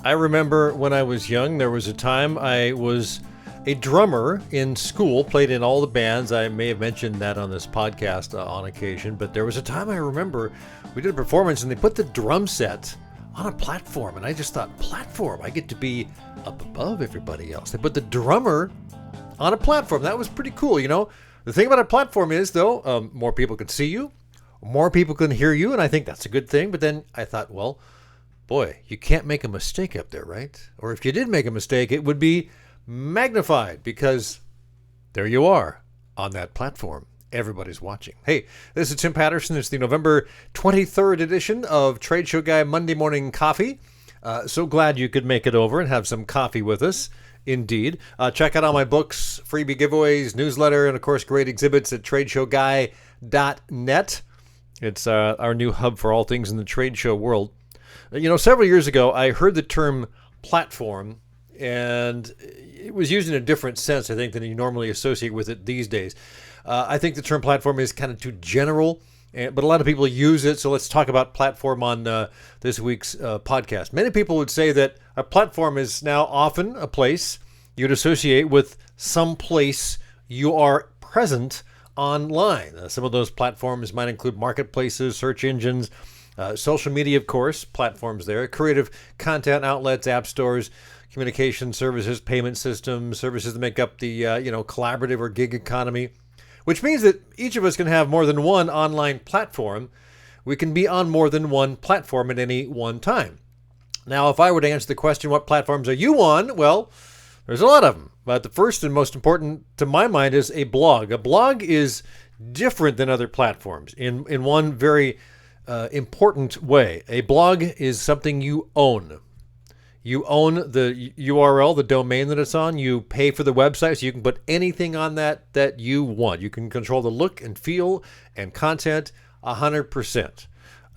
I remember when I was young, there was a time I was a drummer in school, played in all the bands. I may have mentioned that on this podcast on occasion, but there was a time I remember we did a performance and they put the drum set on a platform, and I just thought, platform? I get to be up above everybody else. They put the drummer on a platform. That was pretty cool, you know. The thing about a platform is, though, more people can see you, more people can hear you, and I think that's a good thing. But then I thought, well, boy, you can't make a mistake up there, right? Or if you did make a mistake, it would be magnified because there you are on that platform. Everybody's watching. Hey, this is Tim Patterson. It's the November 23rd edition of TradeshowGuy Monday Morning Coffee. So glad you could make it over and have some coffee with us. Indeed. Check out all my books, freebie giveaways, newsletter, and of course great exhibits at TradeshowGuy.net. It's our new hub for all things in the trade show world. You know, several years ago, I heard the term platform, and it was used in a different sense, I think, than you normally associate with it these days. I think the term platform is kind of too general, but a lot of people use it. So let's talk about platform on this week's podcast. Many people would say that a platform is now often a place you'd associate with some place you are present online. Some of those platforms might include marketplaces, search engines, social media, of course, platforms there, creative content outlets, app stores, communication services, payment systems, services that make up the collaborative or gig economy, which means that each of us can have more than one online platform. We can be on more than one platform at any one time. Now, if I were to answer the question, what platforms are you on? Well, there's a lot of them. But the first and most important to my mind is a blog. A blog is different than other platforms in one very important way. A blog is something you own. You own the URL, the domain that it's on. You pay for the website, so you can put anything on that you want. You can control the look and feel and content 100%.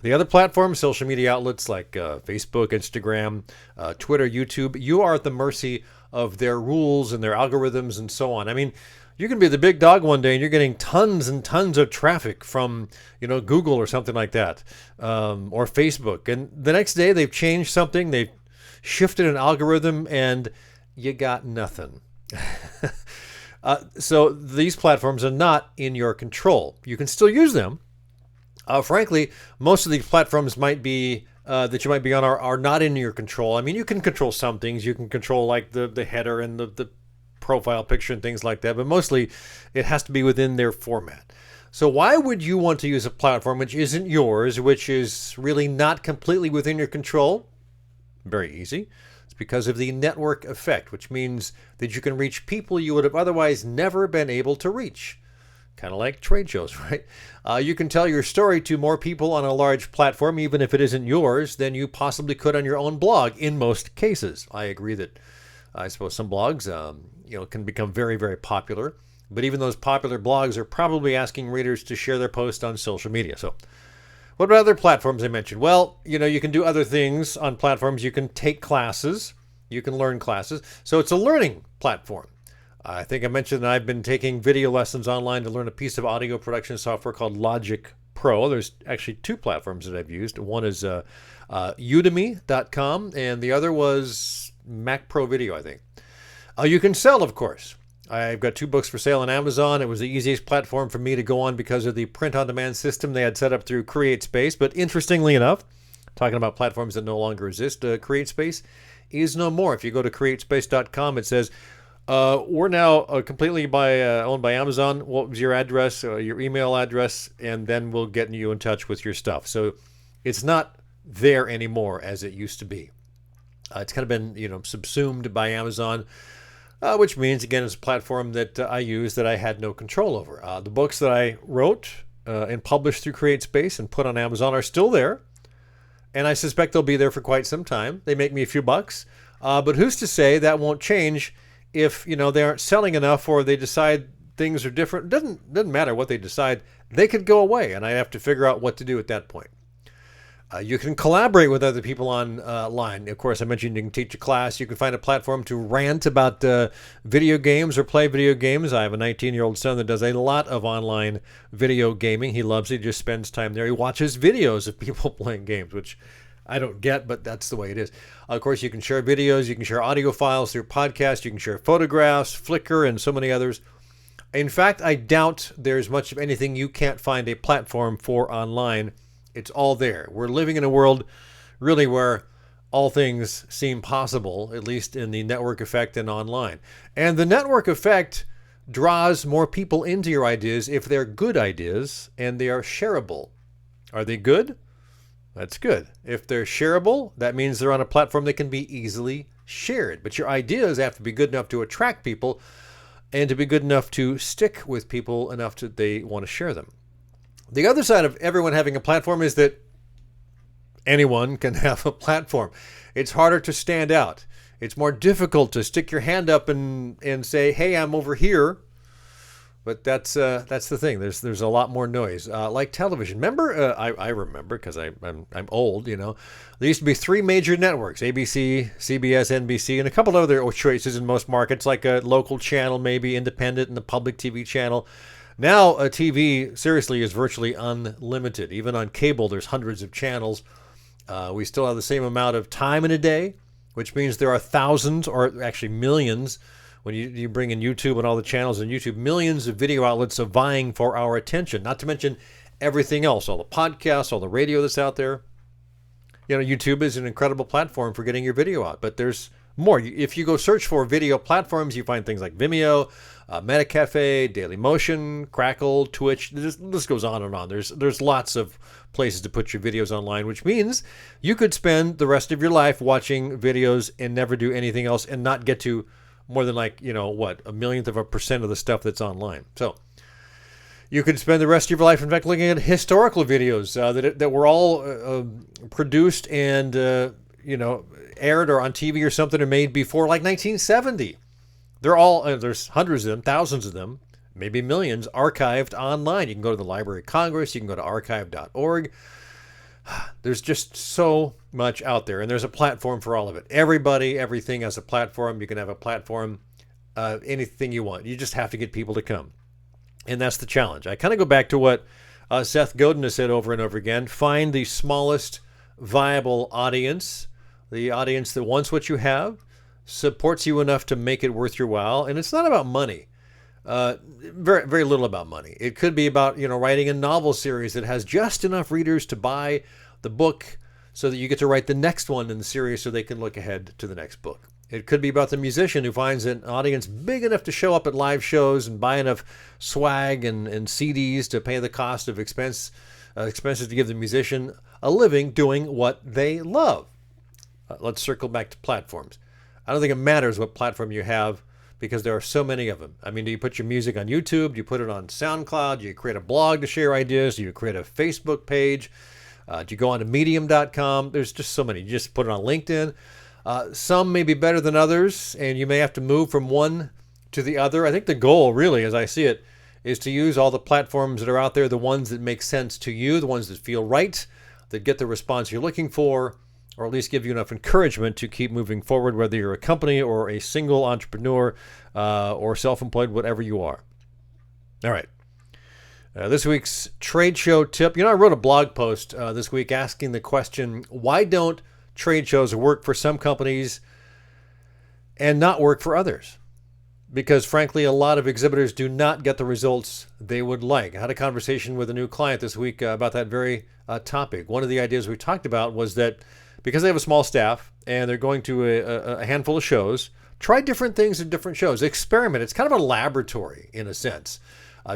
The other platforms, social media outlets like Facebook, Instagram, Twitter, YouTube, you are at the mercy of their rules and their algorithms and so on. I mean, you can be the big dog one day and you're getting tons and tons of traffic from, Google or something like that, or Facebook. And the next day they've changed something, they've shifted an algorithm, and you got nothing. So these platforms are not in your control. You can still use them. Frankly, most of these platforms might be that you might be on are not in your control. I mean, you can control some things. You can control like the header and the profile picture and things like that, but mostly it has to be within their format. So why would you want to use a platform which isn't yours, which is really not completely within your control? Very easy. It's because of the network effect, which means that you can reach people you would have otherwise never been able to reach. Kind of like trade shows, right? You can tell your story to more people on a large platform, even if it isn't yours, than you possibly could on your own blog in most cases. I agree that I suppose some blogs can become very, very popular, but even those popular blogs are probably asking readers to share their post on social media. So what about other platforms I mentioned? Well, you can do other things on platforms. You can take classes. You can learn classes. So it's a learning platform. I think I mentioned that I've been taking video lessons online to learn a piece of audio production software called Logic Pro. There's actually two platforms that I've used. One is Udemy.com, and the other was Mac Pro Video, I think. You can sell, of course. I've got 2 books for sale on Amazon. It was the easiest platform for me to go on because of the print-on-demand system they had set up through CreateSpace. But interestingly enough, talking about platforms that no longer exist, CreateSpace is no more. If you go to createspace.com, it says, we're now completely owned by Amazon. What was your address, your email address, and then we'll get you in touch with your stuff. So it's not there anymore as it used to be. It's kind of been, subsumed by Amazon, which means, again, it's a platform that I use that I had no control over. The books that I wrote and published through CreateSpace and put on Amazon are still there, and I suspect they'll be there for quite some time. They make me a few bucks, but who's to say that won't change if they aren't selling enough or they decide things are different? Doesn't matter what they decide. They could go away, and I have to figure out what to do at that point. You can collaborate with other people online. Of course, I mentioned you can teach a class. You can find a platform to rant about video games or play video games. I have a 19-year-old son that does a lot of online video gaming. He loves it. He just spends time there. He watches videos of people playing games, which I don't get, but that's the way it is. Of course, you can share videos, you can share audio files through podcasts, you can share photographs, Flickr, and so many others. In fact, I doubt there's much of anything you can't find a platform for online. It's all there. We're living in a world really where all things seem possible, at least in the network effect and online. And the network effect draws more people into your ideas if they're good ideas and they are shareable. Are they good? That's good. If they're shareable, that means they're on a platform that can be easily shared. But your ideas have to be good enough to attract people and to be good enough to stick with people enough that they want to share them. The other side of everyone having a platform is that anyone can have a platform. It's harder to stand out. It's more difficult to stick your hand up and say, hey, I'm over here. But that's the thing. There's a lot more noise. Like television. Remember, I remember because I'm old. There used to be 3 major networks: ABC, CBS, NBC, and a couple other choices in most markets, like a local channel, maybe independent, and the public TV channel. Now, a TV seriously is virtually unlimited. Even on cable, there's hundreds of channels. We still have the same amount of time in a day, which means there are thousands, or actually millions. When you bring in YouTube and all the channels on YouTube, millions of video outlets are vying for our attention, not to mention everything else, all the podcasts, all the radio that's out there. YouTube is an incredible platform for getting your video out, but there's more. If you go search for video platforms, you find things like Vimeo, Metacafe, Dailymotion, Crackle, Twitch. This goes on and on. There's lots of places to put your videos online, which means you could spend the rest of your life watching videos and never do anything else and not get to more than a millionth of a percent of the stuff that's online. So you could spend the rest of your life, in fact, looking at historical videos that were all produced and aired or on TV or something or made before like 1970. They're all there's hundreds of them, thousands of them, maybe millions archived online. You can go to the Library of Congress. You can go to archive.org. There's just so much out there, and there's a platform for all of it. Everybody, everything has a platform. You can have a platform, anything you want. You just have to get people to come, and that's the challenge. I kind of go back to what Seth Godin has said over and over again. Find the smallest viable audience, the audience that wants what you have, supports you enough to make it worth your while, and it's not about money. Very, very little about money. It could be about, writing a novel series that has just enough readers to buy the book so that you get to write the next one in the series so they can look ahead to the next book. It could be about the musician who finds an audience big enough to show up at live shows and buy enough swag and CDs to pay the cost of expenses to give the musician a living doing what they love. Let's circle back to platforms. I don't think it matters what platform you have, because there are so many of them. I mean, do you put your music on YouTube? Do you put it on SoundCloud? Do you create a blog to share ideas? Do you create a Facebook page? Do you go on to medium.com? There's just so many. You just put it on LinkedIn. Some may be better than others, and you may have to move from one to the other. I think the goal, really, as I see it, is to use all the platforms that are out there, the ones that make sense to you, the ones that feel right, that get the response you're looking for, or at least give you enough encouragement to keep moving forward, whether you're a company or a single entrepreneur or self-employed, whatever you are. All right. This week's trade show tip. I wrote a blog post this week asking the question, why don't trade shows work for some companies and not work for others? Because, frankly, a lot of exhibitors do not get the results they would like. I had a conversation with a new client this week about that very topic. One of the ideas we talked about was that because they have a small staff and they're going to a handful of shows, try different things at different shows. Experiment. It's kind of a laboratory in a sense.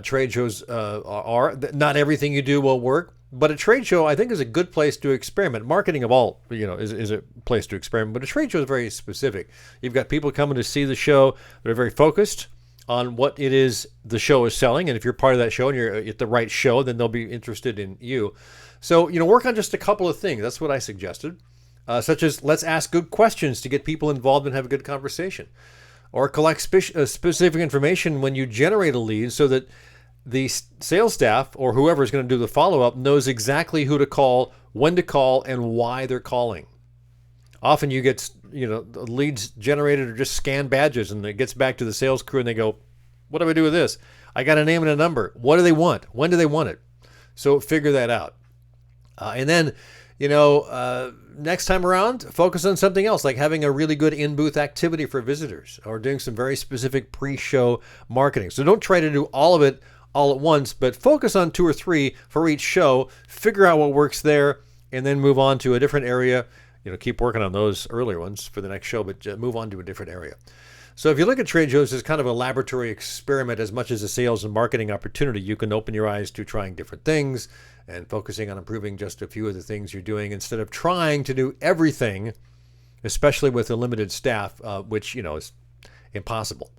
Trade shows are not everything you do will work, but a trade show I think is a good place to experiment. Marketing of all, is a place to experiment, but a trade show is very specific. You've got people coming to see the show. They're very focused on what it is the show is selling, and if you're part of that show and you're at the right show, then they'll be interested in you. So, work on just a couple of things. That's what I suggested. Such as, let's ask good questions to get people involved and have a good conversation. Or collect specific information when you generate a lead so that the sales staff or whoever is going to do the follow-up knows exactly who to call, when to call, and why they're calling. Often you get, leads generated or just scanned badges, and it gets back to the sales crew and they go, what do I do with this? I got a name and a number. What do they want? When do they want it? So figure that out. And then, next time around, focus on something else, like having a really good in-booth activity for visitors or doing some very specific pre-show marketing. So don't try to do all of it all at once, but focus on 2 or 3 for each show, figure out what works there, and then move on to a different area. Keep working on those earlier ones for the next show, but move on to a different area. So if you look at trade shows as kind of a laboratory experiment as much as a sales and marketing opportunity, you can open your eyes to trying different things and focusing on improving just a few of the things you're doing instead of trying to do everything, especially with a limited staff, which, is impossible.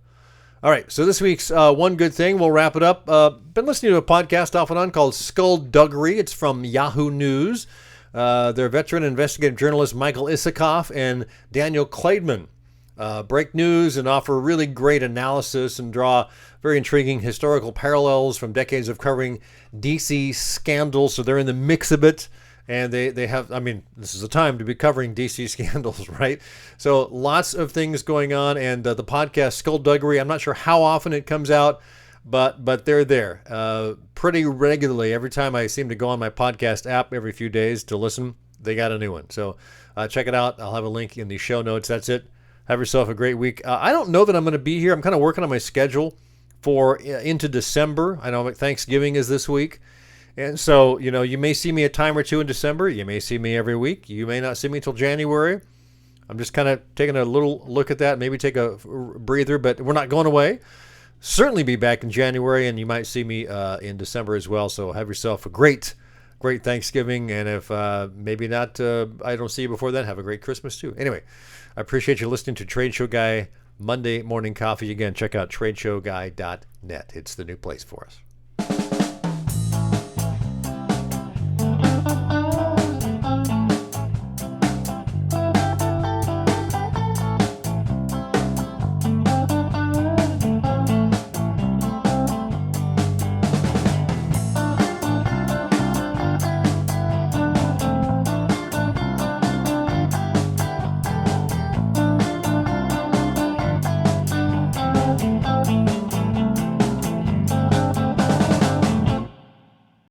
All right, so this week's one good thing, we'll wrap it up. Been listening to a podcast off and on called Skullduggery. It's from Yahoo News. Their veteran investigative journalists Michael Isikoff and Daniel Klaidman break news and offer really great analysis and draw very intriguing historical parallels from decades of covering DC scandals. So they're in the mix of it. And they have, this is a time to be covering DC scandals, right? So lots of things going on. And the podcast Skullduggery, I'm not sure how often it comes out, but they're there pretty regularly. Every time I seem to go on my podcast app every few days to listen, they got a new one. So check it out. I'll have a link in the show notes. That's it. Have yourself a great week. I don't know that I'm going to be here. I'm kind of working on my schedule for into December. I know Thanksgiving is this week. And so, you may see me a time or two in December. You may see me every week. You may not see me until January. I'm just kind of taking a little look at that, maybe take a breather, but we're not going away. Certainly be back in January, and you might see me in December as well. So have yourself a great Thanksgiving. And if maybe not, I don't see you before then, have a great Christmas too. Anyway, I appreciate you listening to Trade Show Guy Monday Morning Coffee. Again, check out TradeshowGuy.net. It's the new place for us.